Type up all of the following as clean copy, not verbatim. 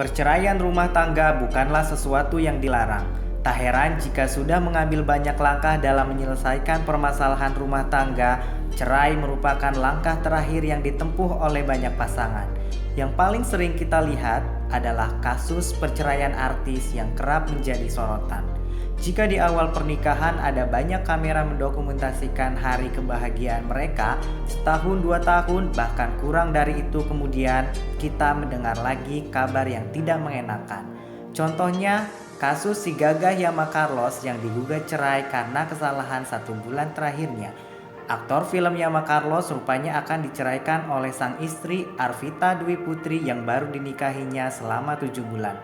Perceraian rumah tangga bukanlah sesuatu yang dilarang. Tak heran jika sudah mengambil banyak langkah dalam menyelesaikan permasalahan rumah tangga, cerai merupakan langkah terakhir yang ditempuh oleh banyak pasangan. Yang paling sering kita lihat adalah kasus perceraian artis yang kerap menjadi sorotan. Jika di awal pernikahan ada banyak kamera mendokumentasikan hari kebahagiaan mereka, setahun 2 tahun bahkan kurang dari itu kemudian kita mendengar lagi kabar yang tidak mengenakan. Contohnya, kasus si gagah Yama Carlos yang digugat cerai karena kesalahan 1 bulan terakhirnya. Aktor film Yama Carlos rupanya akan diceraikan oleh sang istri Arvita Dwi Putri yang baru dinikahinya selama 7 bulan.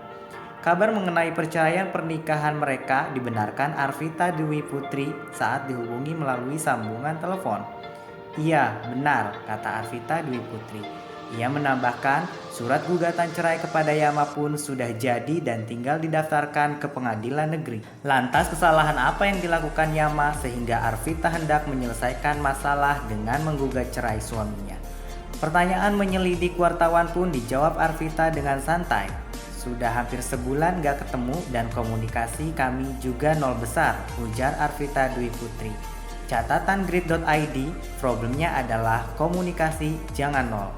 Kabar mengenai perceraian pernikahan mereka dibenarkan Arvita Dwi Putri saat dihubungi melalui sambungan telepon. Iya, benar, kata Arvita Dwi Putri. Ia menambahkan, surat gugatan cerai kepada Yama pun sudah jadi dan tinggal didaftarkan ke pengadilan negeri. Lantas kesalahan apa yang dilakukan Yama sehingga Arvita hendak menyelesaikan masalah dengan menggugat cerai suaminya? Pertanyaan menyelidik wartawan pun dijawab Arvita dengan santai. Sudah hampir sebulan gak ketemu dan komunikasi kami juga nol besar, ujar Arvita Dwi Putri. Catatan grid.id, problemnya adalah komunikasi jangan nol.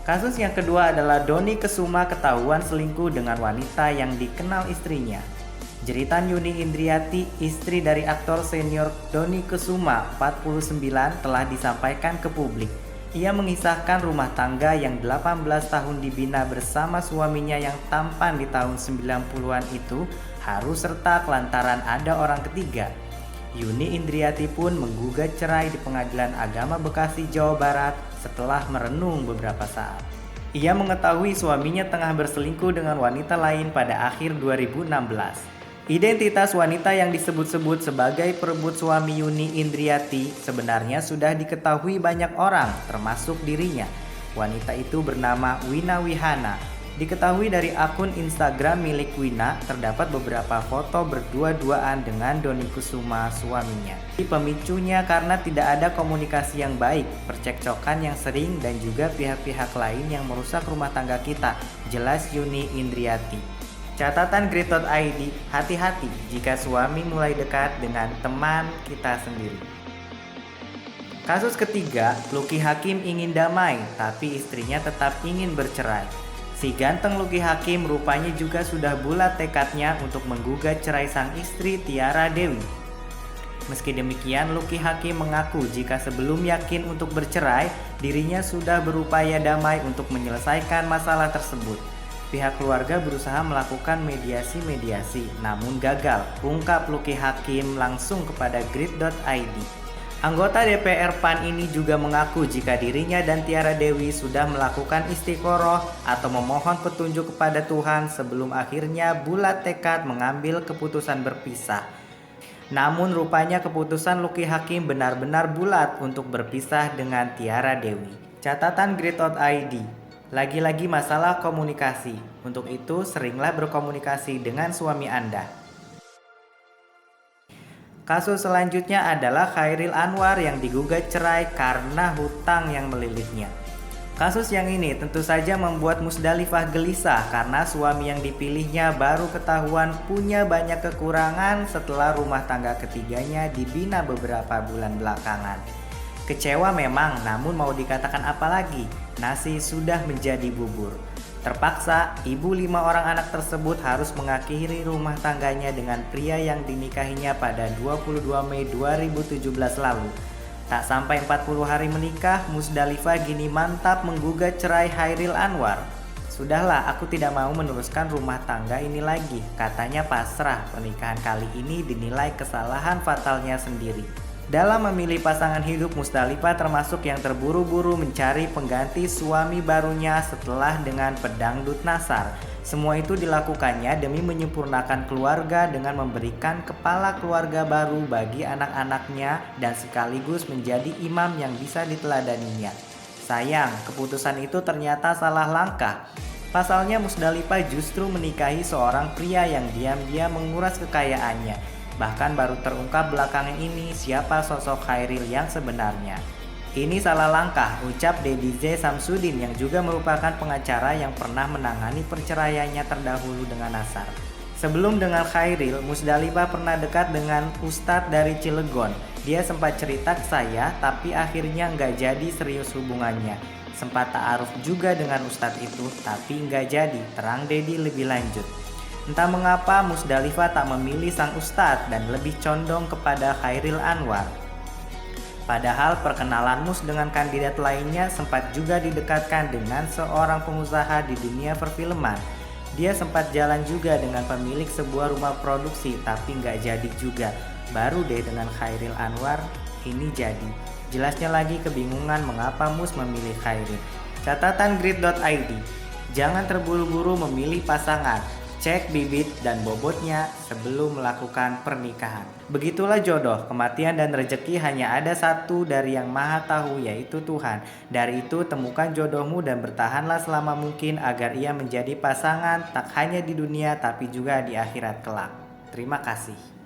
Kasus yang kedua adalah Dony Kesuma ketahuan selingkuh dengan wanita yang dikenal istrinya. Jeritan Yuni Indriati, istri dari aktor senior Dony Kesuma, 49, telah disampaikan ke publik. Ia mengisahkan rumah tangga yang 18 tahun dibina bersama suaminya yang tampan di tahun 90-an itu harus retak lantaran ada orang ketiga. Yuni Indriati pun menggugat cerai di Pengadilan Agama Bekasi, Jawa Barat setelah merenung beberapa saat. Ia mengetahui suaminya tengah berselingkuh dengan wanita lain pada akhir 2016. Identitas wanita yang disebut-sebut sebagai perebut suami Yuni Indriati sebenarnya sudah diketahui banyak orang, termasuk dirinya. Wanita itu bernama Wina Wihana. Diketahui dari akun Instagram milik Wina, terdapat beberapa foto berdua-duaan dengan Dony Kesuma, suaminya. Pemicunya karena tidak ada komunikasi yang baik, percekcokan yang sering, dan juga pihak-pihak lain yang merusak rumah tangga kita, jelas Yuni Indriati. Catatan grid.id, hati-hati jika suami mulai dekat dengan teman kita sendiri. Kasus ketiga, Lucky Hakim ingin damai tapi istrinya tetap ingin bercerai. Si ganteng Lucky Hakim rupanya juga sudah bulat tekadnya untuk menggugat cerai sang istri Tiara Dewi. Meski demikian, Lucky Hakim mengaku jika sebelum yakin untuk bercerai, dirinya sudah berupaya damai untuk menyelesaikan masalah tersebut. Pihak keluarga berusaha melakukan mediasi, namun gagal, ungkap Lucky Hakim langsung kepada grid.id. Anggota DPR PAN ini juga mengaku jika dirinya dan Tiara Dewi sudah melakukan istiqoroh atau memohon petunjuk kepada Tuhan sebelum akhirnya bulat tekad mengambil keputusan berpisah. Namun rupanya keputusan Lucky Hakim benar-benar bulat untuk berpisah dengan Tiara Dewi. Catatan grid.id. Lagi-lagi masalah komunikasi. Untuk itu, seringlah berkomunikasi dengan suami Anda. Kasus selanjutnya adalah Chairil Anwar yang digugat cerai karena hutang yang melilitnya. Kasus yang ini tentu saja membuat Musdalifah gelisah karena suami yang dipilihnya baru ketahuan punya banyak kekurangan setelah rumah tangga ketiganya dibina beberapa bulan belakangan. Kecewa memang, namun mau dikatakan apa lagi? Nasi sudah menjadi bubur. Terpaksa, ibu 5 orang anak tersebut harus mengakhiri rumah tangganya dengan pria yang dinikahinya pada 22 Mei 2017 lalu. Tak sampai 40 hari menikah, Musdalifah gini mantap menggugat cerai Chairil Anwar. Sudahlah, aku tidak mau meneruskan rumah tangga ini lagi. Katanya pasrah, pernikahan kali ini dinilai kesalahan fatalnya sendiri. Dalam memilih pasangan hidup, Musdalifah termasuk yang terburu-buru mencari pengganti suami barunya setelah dengan pedangdut Nasar. Semua itu dilakukannya demi menyempurnakan keluarga dengan memberikan kepala keluarga baru bagi anak-anaknya dan sekaligus menjadi imam yang bisa diteladaninya. Sayang, keputusan itu ternyata salah langkah. Pasalnya Musdalifah justru menikahi seorang pria yang diam-diam menguras kekayaannya. Bahkan baru terungkap belakangan ini siapa sosok Chairil yang sebenarnya. Ini salah langkah, ucap Deddy Z. Samsudin yang juga merupakan pengacara yang pernah menangani perceraiannya terdahulu dengan Nasar. Sebelum dengan Khairil, Musdalifah pernah dekat dengan Ustadz dari Cilegon. Dia sempat cerita ke saya, tapi akhirnya nggak jadi serius hubungannya. Sempat ta'aruf juga dengan Ustadz itu, tapi nggak jadi, terang Deddy lebih lanjut. Entah mengapa Musdalifah tak memilih sang Ustadz dan lebih condong kepada Khairil Anwar. Padahal perkenalan Mus dengan kandidat lainnya sempat juga didekatkan dengan seorang pengusaha di dunia perfilman. Dia sempat jalan juga dengan pemilik sebuah rumah produksi, tapi nggak jadi juga. Baru deh dengan Khairil Anwar, ini jadi. Jelasnya lagi kebingungan mengapa Mus memilih Khairil. Catatan grid.id, jangan terburu-buru memilih pasangan. Cek bibit dan bobotnya sebelum melakukan pernikahan. Begitulah jodoh, kematian dan rejeki hanya ada satu dari yang maha tahu, yaitu Tuhan. Dari itu temukan jodohmu dan bertahanlah selama mungkin agar ia menjadi pasangan tak hanya di dunia tapi juga di akhirat kelak. Terima kasih.